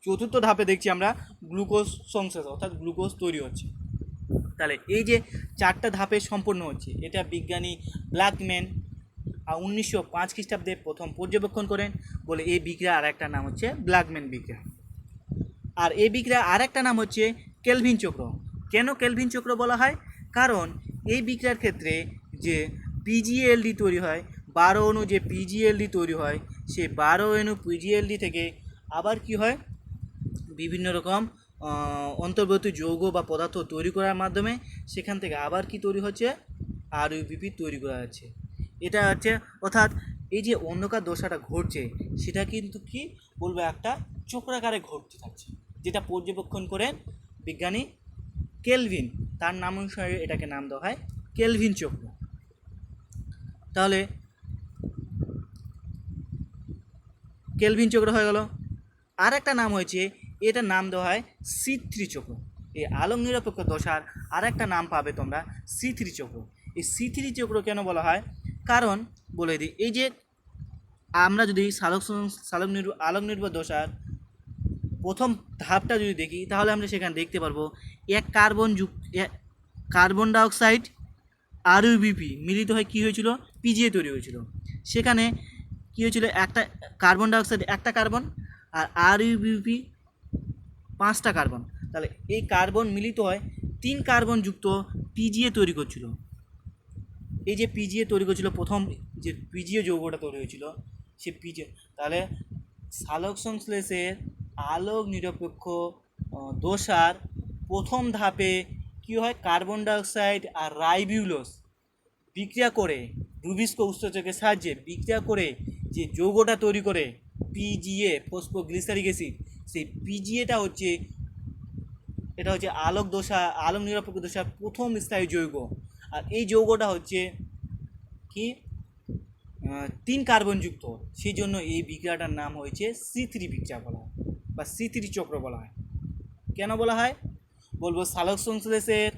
চতুর্থ ধাপে দেখছি আমরা গ্লুকোজ সংশ্লেষ, অর্থাৎ গ্লুকোজ তৈরি হচ্ছে। তাহলে এই যে 4টা ধাপে সম্পন্ন হচ্ছে, এটা বিজ্ঞানী ব্ল্যাকম্যান 1905 খ্রিস্টাব্দে প্রথম পর্যবেক্ষণ করেন, বলে এই বিক্রিয়া আর একটা নাম হচ্ছে ব্ল্যাকম্যান বিক্রিয়া। আর এই বিক্রিয়া আর একটা নাম হচ্ছে কেলভিন চক্র। কেন কেলভিন চক্র বলা হয়? কারণ এই বিক্রিয়ার ক্ষেত্রে যে পিজিএলডি তৈরি হয়, 12 অণু যে পিজিএলডি তৈরি হয়, সেই 12 অণু পিজিএলডি থেকে আবার কি হয়, বিভিন্ন রকম অন্তর্বর্তী যৌগ বা পদার্থ তৈরি করার মাধ্যমে সেখান থেকে আবার কি তৈরি হচ্ছে, আরইউবিপি তৈরি করা যাচ্ছে। এটা হচ্ছে, অর্থাৎ এই যে অন্ধকার দশাটা ঘটছে, সেটা কিন্তু কি বলবো, একটা চক্রাকারে ঘটতে থাকছে, যেটা পর্যবেক্ষণ করেন বিজ্ঞানী কেলভিন। তার নাম অনুসারে এটাকে নাম দেওয়া হয় কেলভিন চক্র। তাহলে কেলভিন চক্র হয়ে গেল। আর একটা নাম হয়েছে, এটার নাম দেওয়া হয় C3 চক্র। এই আলোক নিরপেক্ষ দশার আর একটা নাম পাবে তোমরা, C3 চক্র। এই C3 চক্র কেন বলা হয়? কারণ বলে দিই, এই যে আমরা যদি আলোক নির্ভর দশার প্রথম ধাপটা যদি দেখি, তাহলে আমরা সেখানে দেখতে পারবো কার্বন ডাইঅক্সাইড আরইউবিপি মিলিত হয়ে কী হয়েছিল, পিজিএ তৈরি হয়েছিল। সেখানে কী হয়েছিল, একটা কার্বন ডাইঅক্সাইড একটা কার্বন, আর আরইউবিপি 5টা কার্বন। তাহলে এই কার্বন মিলিত হয় 3 কার্বন যুক্ত পিজিএ তৈরি করছিল। এই যে পিজিএ তৈরি করছিল, প্রথম যে পিজিএ যৌগটা তৈরি হয়েছিল, সে পিজিএ। তাহলে সালোক সংশ্লেষের আলোক নিরপেক্ষ দশার প্রথম ধাপে কী হয়, কার্বন ডাইঅক্সাইড আর রাইভিউলোজ বিক্রিয়া করে, রুবিস্কো উৎসেচকের সাহায্যে বিক্রিয়া করে যে যৌগটা তৈরি করে পিজিএ, ফসফোগ্লিসারিক অ্যাসিড, সেই পিজিএটা হচ্ছে, এটা হচ্ছে আলোক নিরপেক্ষ দশার প্রথম স্থায়ী যৌগ। আর এই যৌগটা হচ্ছে কি 3 কার্বন যুক্ত, সেই জন্য এই বিক্রিয়াটার নাম হয়েছে C3 বিক্রিয়া বলা হয়, বা C3 চক্র বলা হয়। কেন বলা হয় বলবো, সালোক সংশ্লেষের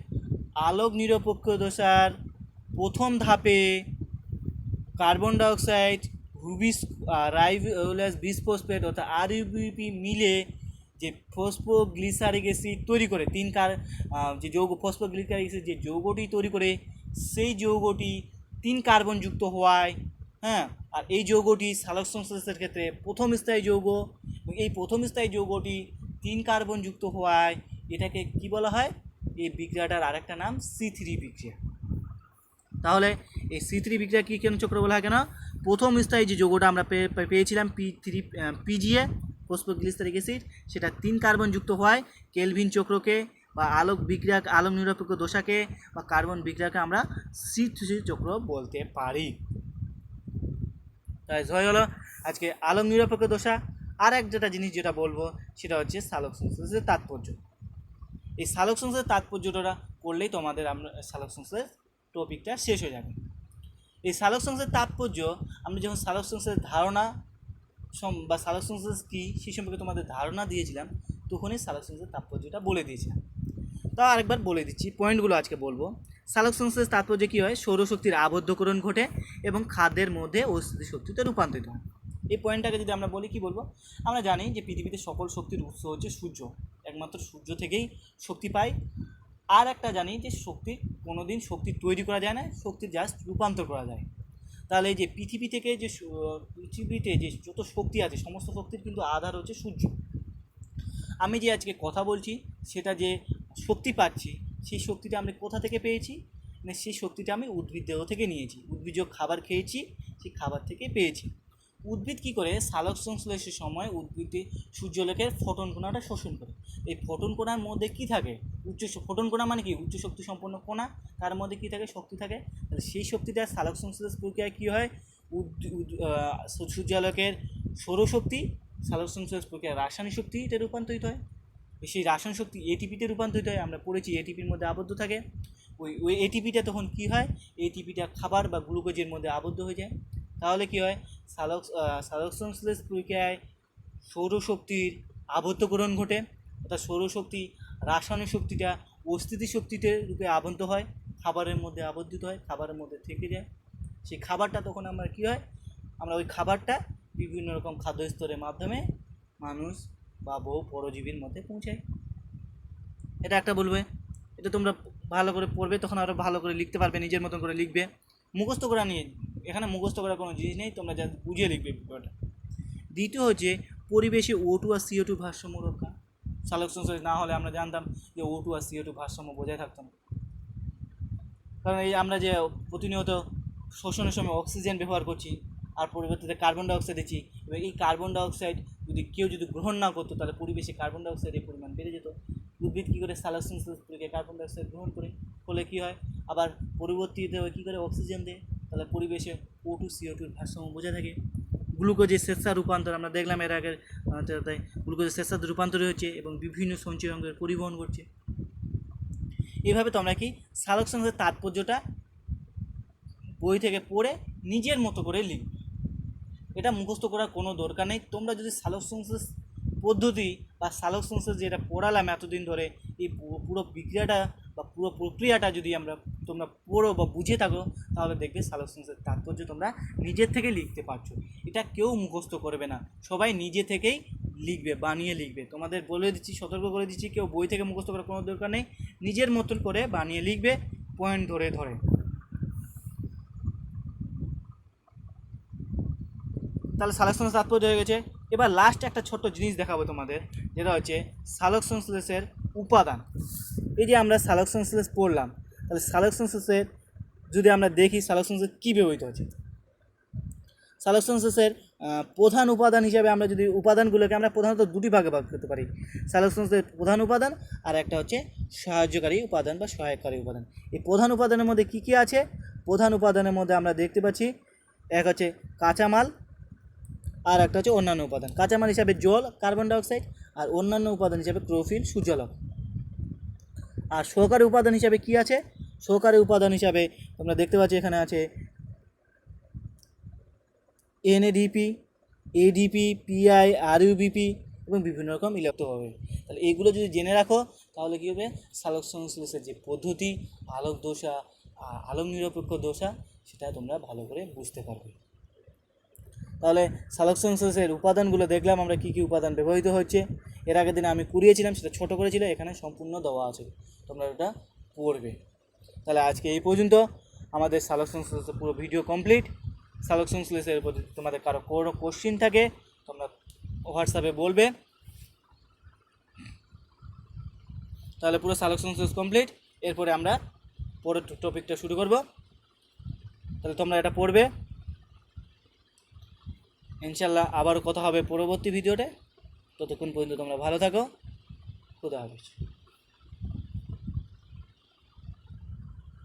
আলোক নিরপেক্ষ দশার প্রথম ধাপে কার্বন ডাইঅক্সাইড রাইভিউলোজ বিসফসফেট অর্থাৎ আরইউবিপি মিলে যে ফসফোগ্লিসারিক অ্যাসিড তৈরি করে, যে যৌগ ফসফোগ্লিসারিক অ্যাসিড যে যৌগটি তৈরি করে, সেই যৌগটি 3 কার্বন যুক্ত হওয়ায়, আর এই যৌগটি সালোক সংশ্লেষের ক্ষেত্রে প্রথম স্থায়ী যৌগ, এবং এই প্রথম স্থায়ী যৌগটি 3 কার্বন যুক্ত হওয়ায় এটাকে কি বলা হয়, এই বিক্রিয়াটার আরেকটা নাম C3 বিক্রিয়া। তাহলে এই C3 বিক্রিয়া কী কেন চক্র বলা হয়? কেন প্রথম স্থায়ী যে যৌগটা আমরা পেয়েছিলাম পিজিএ ফসফোগ্লিসারিক অ্যাসিড, সেটা 3 কার্বন যুক্ত হওয়ায় কেলভিন চক্রকে বা আলোক নিরপেক্ষ দশাকে বা কার্বন বিক্রিয়াকে আমরা C3 চক্র বলতে পারি। তাই হয়ে গেল আজকে আলোক নিরপেক্ষ দশা। আর যেটা জিনিস যেটা বলবো, সেটা হচ্ছে সালোক সংশ্লেষের তাৎপর্য। এই সালোক সংশ্লেষের তাৎপর্যটা করলেই তোমাদের আমরা সালোক সংশ্লেষ টপিকটা শেষ হয়ে যাবে। এই সালোক সংশ্লেষের তাৎপর্য, আমরা যখন সালোক সংশ্লেষের ধারণা বা সালোক সংশ্লেষ কী সেই সম্পর্কে তোমাদের ধারণা দিয়েছিলাম, তখনই সালোক সংশ্লেষের তাৎপর্যটা বলে দিয়েছিলাম। তা আরেকবার বলে দিচ্ছি, পয়েন্টগুলো আজকে বলবো। সালোক সংশ্লেষ তাৎপর্য কী হয়, সৌরশক্তির আবদ্ধকরণ ঘটে এবং খাদ্যের মধ্যে অস্থিতি শক্তিতে রূপান্তরিত হয়। এই পয়েন্টটাকে যদি আমরা বলি, কি বলবো, আমরা জানি যে পৃথিবীতে সকল শক্তির উৎস হচ্ছে সূর্য, একমাত্র সূর্য থেকেই শক্তি পাই। আর একটা জানি যে কোনো দিন শক্তি তৈরি করা যায় না, শক্তির জাস্ট রূপান্তর করা যায়। তাহলে এই যে পৃথিবী থেকে যে পৃথিবীতে যে যত শক্তি আছে সমস্ত শক্তির কিন্তু আধার হচ্ছে সূর্য। আমি যে আজকে কথা বলছি সেটা যে শক্তি পাচ্ছি, সেই শক্তিটা আমি কোথা থেকে পেয়েছি? মানে সেই শক্তিটা আমি উদ্ভিদ দেহ থেকে নিয়েছি, উদ্ভিজ্জ খাবার খেয়েছি, সেই খাবার থেকে পেয়েছি। উদ্ভিদ কী করে? সালোক সংশ্লেষের সময় উদ্ভিদে সূর্যালোকের ফোটন কণাটা শোষণ করে। এই ফোটন কণার মধ্যে কী থাকে? ফোটন কণা মানে কি? উচ্চ শক্তি সম্পন্ন কণা। তার মধ্যে কী থাকে? শক্তি থাকে। তাহলে সেই শক্তিটা সালোক সংশ্লেষ প্রক্রিয়ায় কী হয়? সূর্যালোকের সৌরশক্তি সালোক সংশ্লেষ প্রক্রিয়ায় রাসায়নিক শক্তিতে রূপান্তরিত হয়। সেই রাসায়নিক শক্তি এটিপিতে রূপান্তরিত হয়। আমরা পড়েছি এটিপির মধ্যে আবদ্ধ থাকে। ওই এটিপিটা তখন কী হয়? এটিপিটা খাবার বা গ্লুকোজের মধ্যে আবদ্ধ হয়ে যায়। তাহলে কী হয়? সালোক সংশ্লেষ প্রক্রিয়ায় সৌরশক্তির আবদ্ধকরণ ঘটে, অর্থাৎ সৌরশক্তি রাসায়নিক শক্তিটা অস্থিতিশীল শক্তিতে রূপে আবদ্ধ হয়, খাবারের মধ্যে আবদ্ধিত হয়, খাবারের মধ্যে থেকে যায়। সেই খাবারটা তখন আমরা কী হয়? আমরা ওই খাবারটা বিভিন্ন রকম খাদ্য স্তরের মাধ্যমে মানুষ বা বহু পরজীবীর মধ্যে পৌঁছায়। এটা একটা বলবে, এটা তোমরা ভালো করে পড়বে, তখন আরও ভালো করে লিখতে পারবে, নিজের মতন করে লিখবে। মুখস্থ করা নিয়ে, এখানে মুখস্থ করার কোনো জিনিস নেই, তোমরা যা বুঝিয়ে লিখবে ব্যাপারটা। দ্বিতীয় হচ্ছে পরিবেশে O2 আর CO2 ভারসাম্য রক্ষা। সালোক সংশ্লেষ না হলে আমরা জানতাম যে O2 আর CO2 ভারসাম্য বজায় থাকতো না। কারণ এই আমরা যে প্রতিনিয়ত শোষণের সময় অক্সিজেন ব্যবহার করছি আর পরিবর্তে কার্বন ডাইঅক্সাইড দিচ্ছি, এবং এই কার্বন ডাইঅক্সাইড যদি গ্রহণ না করতো তাহলে পরিবেশে কার্বন ডাইঅক্সাইডের পরিমাণ বেড়ে যেত। উদ্ভিদ কী করে? সালোক সংশ্লেষ প্রক্রিয়ায় কার্বন ডাইঅক্সাইড গ্রহণ করে, ফলে কী হয়? আবার পরিবর্তিত হয়ে কী করে? অক্সিজেন দেয়। তাহলে পরিবেশে O2 CO2 ভারসাম্য বজায় থাকে। গ্লুকোজের স্বেচ্ছা রূপান্তর আমরা দেখলাম এর আগে, গ্লুকোজের স্বেচ্ছা রূপান্তর হচ্ছে এবং বিভিন্ন সঞ্চয় অঙ্গের পরিবহন করছে। এভাবে তোমরা কি সালোক সংশ্লেষের তাৎপর্যটা বই থেকে পড়ে নিজের মতো করে লিখবে। এটা মুখস্থ করার কোনো দরকার নেই। তোমরা যদি সালোক সংশ্লেষ পদ্ধতি বা সালোক সংশ্লেষ যেটা পড়ালাম এতদিন ধরে, এই পুরো বিক্রিয়াটা বা পুরো প্রক্রিয়াটা যদি তোমরা পড়ো বা বুঝে থাকো, তাহলে দেখবে সালোক সংশ্লেষের তাৎপর্য তোমরা নিজের থেকে লিখতে পারছো। এটা কেউ মুখস্থ করবে না, সবাই নিজে থেকেই লিখবে, বানিয়ে লিখবে। তোমাদের বলে দিচ্ছি, সতর্ক করে দিচ্ছি, কেউ বই থেকে মুখস্থ করার কোনো দরকার নেই, নিজের মতন করে বানিয়ে লিখবে, পয়েন্ট ধরে ধরে। তাহলে সালোক সংশ্লেষ তাৎপর্য হয়ে গেছে। এবার লাস্ট একটা ছোট্ট জিনিস দেখাবো তোমাদের, যেটা হচ্ছে সালোক সংশ্লেষের উপাদান। এই যে আমরা সালোক সংশ্লেষ পড়লাম, তাহলে সালোক সংশ্লেষের যদি আমরা দেখি সালোক সংশ্লেষ কী ব্যবহৃত হচ্ছে। সালোক সংশ্লেষের প্রধান উপাদান হিসাবে আমরা যদি উপাদানগুলোকে আমরা প্রধানত দুটি ভাগে ভাগ করতে পারি। সালোক সংশ্লেষের প্রধান উপাদান আর একটা হচ্ছে সাহায্যকারী উপাদান বা সহায়ককারী উপাদান। এই প্রধান উপাদানের মধ্যে কী কী আছে? প্রধান উপাদানের মধ্যে আমরা দেখতে পাচ্ছি, এক হচ্ছে কাঁচামাল, আর একটা হচ্ছে অন্যান্য উপাদান। কাঁচামাল হিসাবে জল, কার্বন ডাইঅক্সাইড, আর অন্যান্য উপাদান হিসাবে ক্লোরোফিল, সূর্যালোক। আর সহকারী উপাদান হিসাবে কি আছে? সহকারী উপাদান হিসাবে তোমরা দেখতে পাচ্ছ এখানে আছে NADP, ADP, PI, RUBP এবং বিভিন্ন রকম ইলেক্ট্রো হবে। তাহলে এইগুলো যদি জেনে রাখো তাহলে কী হবে? সালোক সংশ্লেষের যে পদ্ধতি, আলোক দশা, আলোক নিরপেক্ষ দশা, সেটা তোমরা ভালো করে বুঝতে পারবে। তাহলে সালোক সংশ্লেষের উপাদানগুলো দেখলাম আমরা কী কী উপাদান ব্যবহৃত হচ্ছে। এর আগের দিনে আমি কুড়িয়েছিলাম, সেটা ছোটো করেছিল, এখানে সম্পূর্ণ দেওয়া আছে, তোমরা ওটা পড়বে। তাহলে আজকে এই পর্যন্ত, আমাদের সালোক সংশ্লেষের পুরো ভিডিও কমপ্লিট। সালোক সংশ্লেষের প্রতি তোমাদের কারো কোনো কোশ্চিন থাকে তোমরা হোয়াটসঅ্যাপে বলবে। তাহলে পুরো সালোক সংশ্লেষ কমপ্লিট। এরপরে আমরা পরের টপিকটা শুরু করব। তাহলে তোমরা এটা পড়বে। ইনশাল্লাহ আবারও কথা হবে পরবর্তী ভিডিওতে। ততক্ষণ পর্যন্ত তোমরা ভালো থাকো। খুদা হাফেজ।